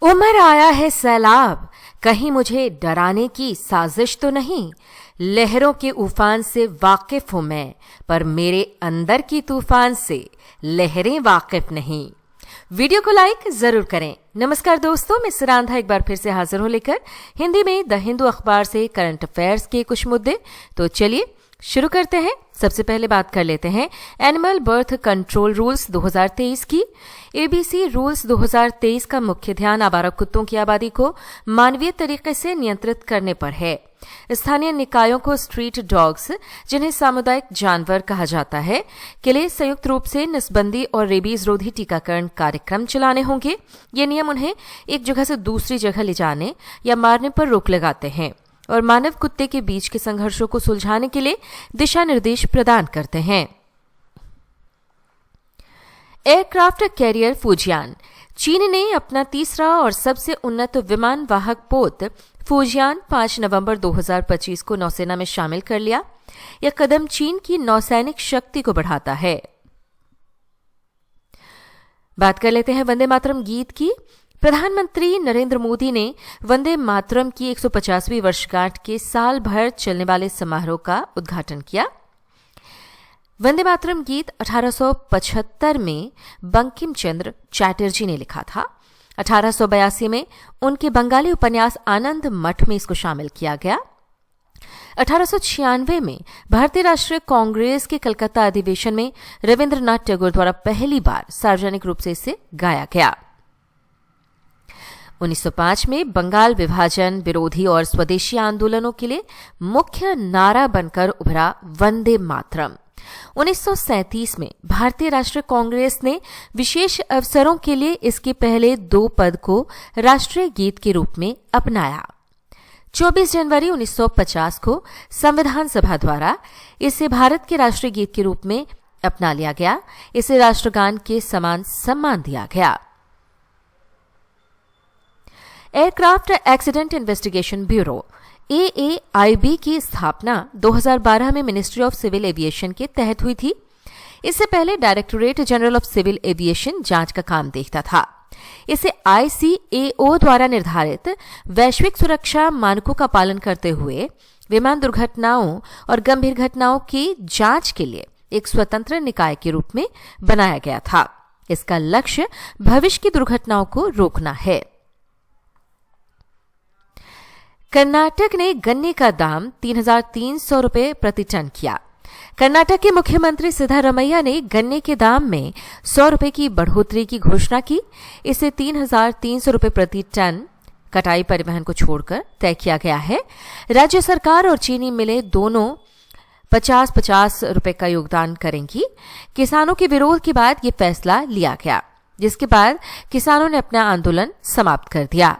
उमर आया है सैलाब, कहीं मुझे डराने की साजिश तो नहीं। लहरों के उफान से वाकिफ हूं मैं, पर मेरे अंदर की तूफान से लहरें वाकिफ नहीं। वीडियो को लाइक जरूर करें। नमस्कार दोस्तों, मैं सुरांधा एक बार फिर से हाजिर हूं लेकर हिंदी में द हिंदू अखबार से करंट अफेयर्स के कुछ मुद्दे। तो चलिए शुरू करते हैं। सबसे पहले बात कर लेते हैं एनिमल बर्थ कंट्रोल रूल्स 2023 की। एबीसी रूल्स 2023 का मुख्य ध्यान आवारा कुत्तों की आबादी को मानवीय तरीके से नियंत्रित करने पर है। स्थानीय निकायों को स्ट्रीट डॉग्स, जिन्हें सामुदायिक जानवर कहा जाता है, के लिए संयुक्त रूप से नसबंदी और रेबीज रोधी टीकाकरण कार्यक्रम चलाने होंगे। ये नियम उन्हें एक जगह से दूसरी जगह ले जाने या मारने पर रोक लगाते हैं और मानव कुत्ते के बीच के संघर्षों को सुलझाने के लिए दिशा निर्देश प्रदान करते हैं। Aircraft carrier Fujian. चीन ने अपना तीसरा और सबसे उन्नत विमान वाहक पोत फुजियान 5 नवंबर 2025 को नौसेना में शामिल कर लिया। यह कदम चीन की नौसैनिक शक्ति को बढ़ाता है। बात कर लेते हैं वंदे मातरम गीत की। प्रधानमंत्री नरेंद्र मोदी ने वंदे मातरम की 150वीं वर्षगांठ के साल भर चलने वाले समारोह का उद्घाटन किया। वंदे मातरम गीत 1875 में बंकिम चंद्र चैटर्जी ने लिखा था। 1882 में उनके बंगाली उपन्यास आनंद मठ में इसको शामिल किया गया। 1896 में भारतीय राष्ट्रीय कांग्रेस के कलकत्ता अधिवेशन में रविंद्रनाथ टैगोर द्वारा पहली बार सार्वजनिक रूप से इसे गाया गया। 1905 में बंगाल विभाजन विरोधी और स्वदेशी आंदोलनों के लिए मुख्य नारा बनकर उभरा वंदे मातरम। 1937 में भारतीय राष्ट्रीय कांग्रेस ने विशेष अवसरों के लिए इसके पहले 2 पद को राष्ट्रीय गीत के रूप में अपनाया। 24 जनवरी 1950 को संविधान सभा द्वारा इसे भारत के राष्ट्रीय गीत के रूप में अपना लिया गया। इसे राष्ट्रगान के समान सम्मान दिया गया। Aircraft accident investigation bureau AAIB की स्थापना 2012 में मिनिस्ट्री ऑफ सिविल एविएशन के तहत हुई थी। इससे पहले directorate general of civil aviation जांच का काम देखता था। इसे ICAO द्वारा निर्धारित वैश्विक सुरक्षा मानकों का पालन करते हुए विमान दुर्घटनाओं और गंभीर घटनाओं की जांच के लिए एक स्वतंत्र निकाय के रूप में बनाया गया था। इसका लक्ष्य भविष्य की दुर्घटनाओं को रोकना है। कर्नाटक ने गन्ने का दाम 3,300 रुपये प्रति टन किया। कर्नाटक के मुख्यमंत्री सिद्धारमैया ने गन्ने के दाम में 100 रुपये की बढ़ोतरी की घोषणा की। इसे 3,300 रुपये प्रति टन कटाई परिवहन को छोड़कर तय किया गया है। राज्य सरकार और चीनी मिलें दोनों 50-50 रुपये का योगदान करेंगी। किसानों के विरोध के बाद ये फैसला लिया गया, जिसके बाद किसानों ने अपना आंदोलन समाप्त कर दिया।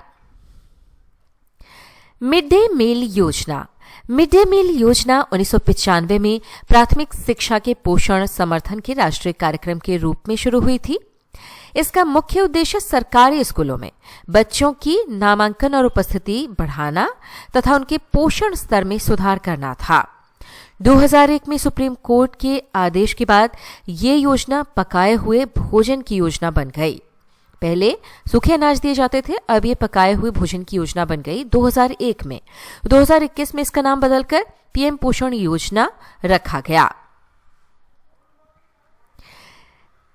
मिड डे मील योजना। मिड डे मील योजना 1995 में प्राथमिक शिक्षा के पोषण समर्थन के राष्ट्रीय कार्यक्रम के रूप में शुरू हुई थी। इसका मुख्य उद्देश्य सरकारी स्कूलों में बच्चों की नामांकन और उपस्थिति बढ़ाना तथा उनके पोषण स्तर में सुधार करना था। 2001 में सुप्रीम कोर्ट के आदेश के बाद ये योजना पकाए हुए भोजन की योजना बन गई। पहले सूखे अनाज दिए जाते थे, अब ये पकाए हुए भोजन की योजना बन गई 2001 में। 2021 में इसका नाम बदलकर पीएम पोषण योजना रखा गया।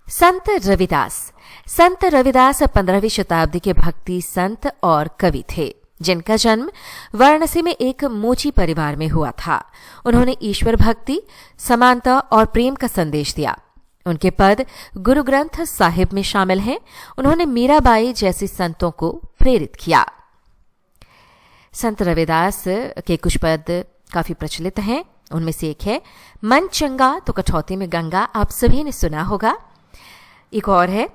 संत रविदास। संत रविदास 15वीं शताब्दी के भक्ति संत और कवि थे, जिनका जन्म वाराणसी में एक मोची परिवार में हुआ था। उन्होंने ईश्वर भक्ति, समानता और प्रेम का संदेश दिया। उनके पद गुरु ग्रंथ साहिब में शामिल हैं। उन्होंने मीराबाई जैसे संतों को प्रेरित किया। संत रविदास के कुछ पद काफी प्रचलित हैं। उनमें से एक है, मन चंगा तो कठौती में गंगा। आप सभी ने सुना होगा। एक और है,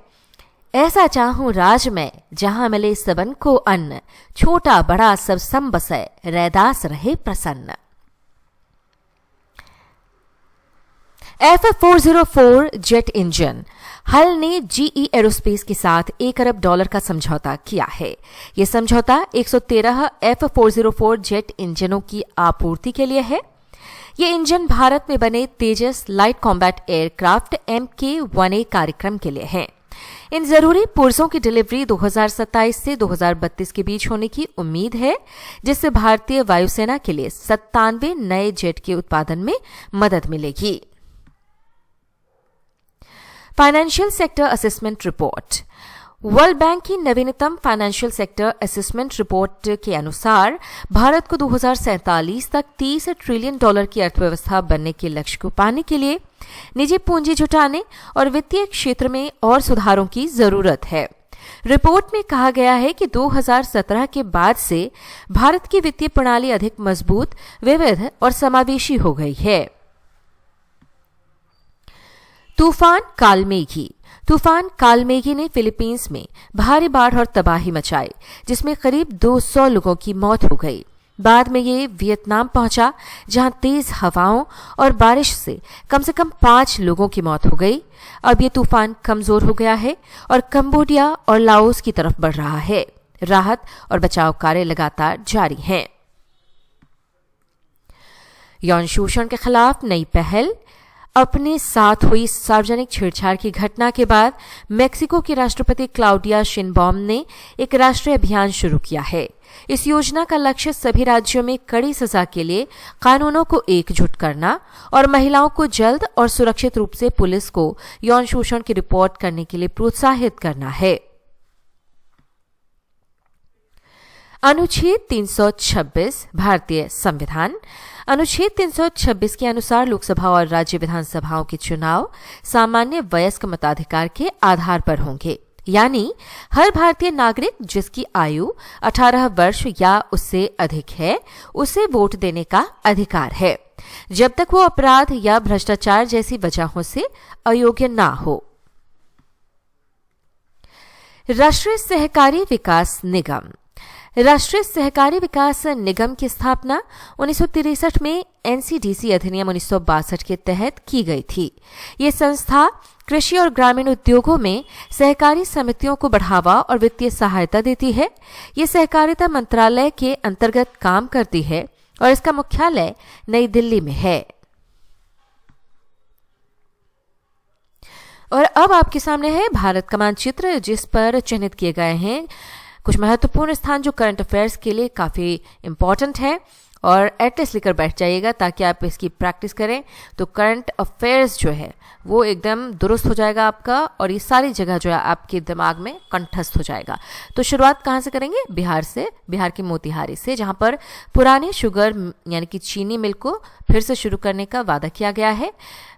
ऐसा चाहूं राज में जहां मिले सबन को अन्न, छोटा बड़ा सब सम बसे रैदास रहे प्रसन्न। F404 jet engine. हल ने GE एरोस्पेस के साथ $1 अरब का समझौता किया है। यह समझौता 113 F404 जेट इंजनों की आपूर्ति के लिए है। ये इंजन भारत में बने तेजस लाइट कॉम्बैट एयरक्राफ्ट MK-1A कार्यक्रम के लिए हैं। इन जरूरी पुर्जों की डिलीवरी 2027 से 2032 के बीच होने की उम्मीद है, जिससे भारतीय वायुसेना के लिए 97 नए जेट के उत्पादन में मदद मिलेगी। Financial sector assessment report. World bank की नवीनतम फाइनेंशियल सेक्टर असेसमेंट रिपोर्ट के अनुसार भारत को 2047 तक $30 ट्रिलियन की अर्थव्यवस्था बनने के लक्ष्य को पाने के लिए निजी पूंजी जुटाने और वित्तीय क्षेत्र में और सुधारों की जरूरत है। रिपोर्ट में कहा गया है कि 2017 के बाद से भारत की वित्तीय प्रणाली अधिक मजबूत, विविध और समावेशी हो गई है। तूफान कालमेघी। तूफान कालमेघी ने फिलीपींस में भारी बाढ़ और तबाही मचाई, जिसमें करीब 200 लोगों की मौत हो गई। बाद में ये वियतनाम पहुंचा, जहां तेज हवाओं और बारिश से कम 5 लोगों की मौत हो गई। अब ये तूफान कमजोर हो गया है और कंबोडिया और लाओस की तरफ बढ़ रहा है। राहत और बचाव कार्य लगातार जारी हैं। यौन शोषण के खिलाफ नई पहल। अपने साथ हुई सार्वजनिक छेड़छाड़ की घटना के बाद मेक्सिको के राष्ट्रपति क्लाउडिया शिनबॉम ने एक राष्ट्रीय अभियान शुरू किया है। इस योजना का लक्ष्य सभी राज्यों में कड़ी सजा के लिए कानूनों को एकजुट करना और महिलाओं को जल्द और सुरक्षित रूप से पुलिस को यौन शोषण की रिपोर्ट करने के लिए प्रोत्साहित करना है। अनुच्छेद 326 भारतीय संविधान। अनुच्छेद 326 के अनुसार लोकसभा और राज्य विधानसभाओं के चुनाव सामान्य वयस्क मताधिकार के आधार पर होंगे, यानी हर भारतीय नागरिक जिसकी आयु 18 वर्ष या उससे अधिक है, उसे वोट देने का अधिकार है, जब तक वो अपराध या भ्रष्टाचार जैसी वजहों से अयोग्य ना हो। राष्ट्रीय सहकारी विकास निगम। राष्ट्रीय सहकारी विकास निगम की स्थापना 1963 में एनसीडीसी अधिनियम 1962 के तहत की गई थी। ये संस्था कृषि और ग्रामीण उद्योगों में सहकारी समितियों को बढ़ावा और वित्तीय सहायता देती है। ये सहकारिता मंत्रालय के अंतर्गत काम करती है और इसका मुख्यालय नई दिल्ली में है। और अब आपके सामने है भारत का मानचित्र, जिस पर चिन्हित किए गए हैं कुछ महत्वपूर्ण स्थान जो करंट अफेयर्स के लिए काफ़ी इंपॉर्टेंट है। और एटलीस्ट लेकर बैठ जाइएगा ताकि आप इसकी प्रैक्टिस करें, तो करंट अफेयर्स जो है वो एकदम दुरुस्त हो जाएगा आपका, और ये सारी जगह जो है आपके दिमाग में कंठस्थ हो जाएगा। तो शुरुआत कहाँ से करेंगे? बिहार से, बिहार के मोतिहारी से, जहाँ पर पुराने शुगर यानी कि चीनी मिल को फिर से शुरू करने का वादा किया गया है।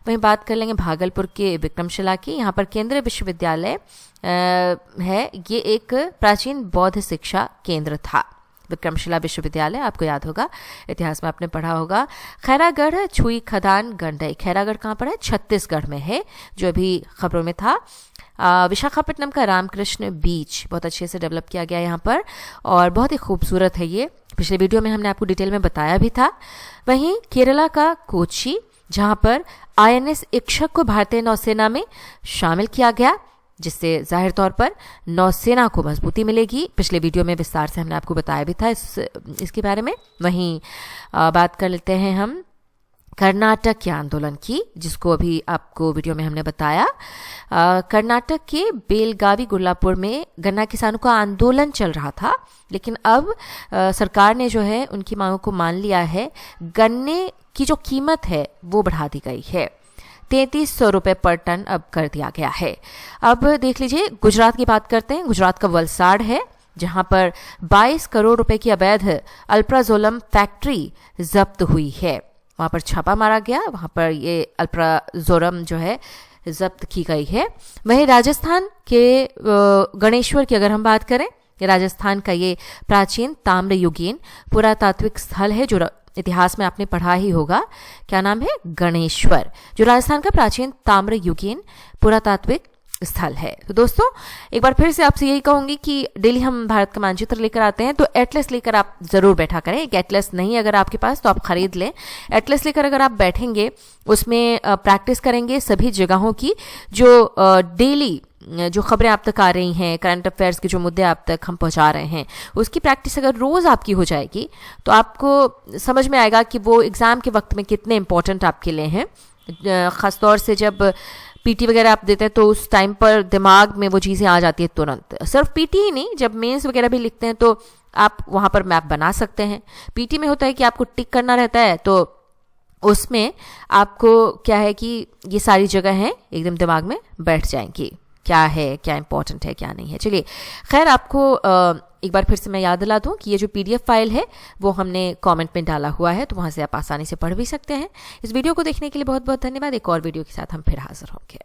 वहीं बात कर लेंगे भागलपुर के विक्रमशिला की। यहाँ पर केंद्रीय विश्वविद्यालय है। ये एक प्राचीन बौद्ध शिक्षा केंद्र था। विक्रमशिला विश्वविद्यालय आपको याद होगा, इतिहास में आपने पढ़ा होगा। खैरागढ़ छुई खदान गंडई। खैरागढ़ कहाँ पर है? छत्तीसगढ़ में है, जो अभी खबरों में था। विशाखापट्टनम का रामकृष्ण बीच बहुत अच्छे से डेवलप किया गया यहाँ पर, और बहुत ही खूबसूरत है ये। पिछले वीडियो में हमने आपको डिटेल में बताया भी था। वहीं केरला का कोची, जहाँ पर INS इक्षक को भारतीय नौसेना में शामिल किया गया, जिससे जाहिर तौर पर नौसेना को मजबूती मिलेगी। पिछले वीडियो में विस्तार से हमने आपको बताया भी था इसके बारे में। वहीं बात कर लेते हैं हम कर्नाटक के आंदोलन की, जिसको अभी आपको वीडियो में हमने बताया। कर्नाटक के बेलगावी गुल्लापुर में गन्ना किसानों का आंदोलन चल रहा था, लेकिन अब सरकार ने जो है उनकी मांगों को मान लिया है। गन्ने की जो कीमत है वो बढ़ा दी गई है, 3300 रुपये पर टन अब कर दिया गया है। अब देख लीजिए गुजरात की बात करते हैं। गुजरात का वलसाड़ है, जहां पर 22 करोड़ रुपए की अवैध अल्प्राजोलम फैक्ट्री जब्त हुई है। वहां पर छापा मारा गया, वहां पर ये अल्प्राजोलम जो है जब्त की गई है। वहीं राजस्थान के गणेश्वर की अगर हम बात करें, राजस्थान का ये प्राचीन ताम्रयुगीन पुरातात्विक स्थल है, जो इतिहास में आपने पढ़ा ही होगा। क्या नाम है? गणेश्वर, जो राजस्थान का प्राचीन ताम्रयुगीन पुरातात्विक स्थल है। तो दोस्तों एक बार फिर से आपसे यही कहूंगी कि डेली हम भारत का मानचित्र लेकर आते हैं, तो एटलस लेकर आप जरूर बैठा करें। एक एटलस नहीं अगर आपके पास तो आप खरीद लें। एटलस लेकर अगर आप बैठेंगे, उसमें प्रैक्टिस करेंगे सभी जगहों की, जो डेली जो खबरें आप तक आ रही हैं, करंट अफेयर्स के जो मुद्दे आप तक हम पहुंचा रहे हैं, उसकी प्रैक्टिस अगर रोज आपकी हो जाएगी तो आपको समझ में आएगा कि वो एग्जाम के वक्त में कितने इंपॉर्टेंट आपके लिए हैं। खासतौर से जब पीटी वगैरह आप देते हैं तो उस टाइम पर दिमाग में वो चीज़ें आ जाती है तुरंत। सिर्फ पीटी ही नहीं, जब मेंस वगैरह भी लिखते हैं तो आप वहाँ पर मैप बना सकते हैं। पीटी में होता है कि आपको टिक करना रहता है, तो उसमें आपको क्या है कि ये सारी जगह हैं एकदम दिमाग में बैठ जाएंगी, क्या है, क्या इंपॉर्टेंट है, क्या नहीं है। चलिए खैर, आपको एक बार फिर से मैं याद दिला दूं कि ये जो PDF फाइल है वो हमने कमेंट में डाला हुआ है, तो वहाँ से आप आसानी से पढ़ भी सकते हैं। इस वीडियो को देखने के लिए बहुत बहुत धन्यवाद। एक और वीडियो के साथ हम फिर हाजिर होंगे।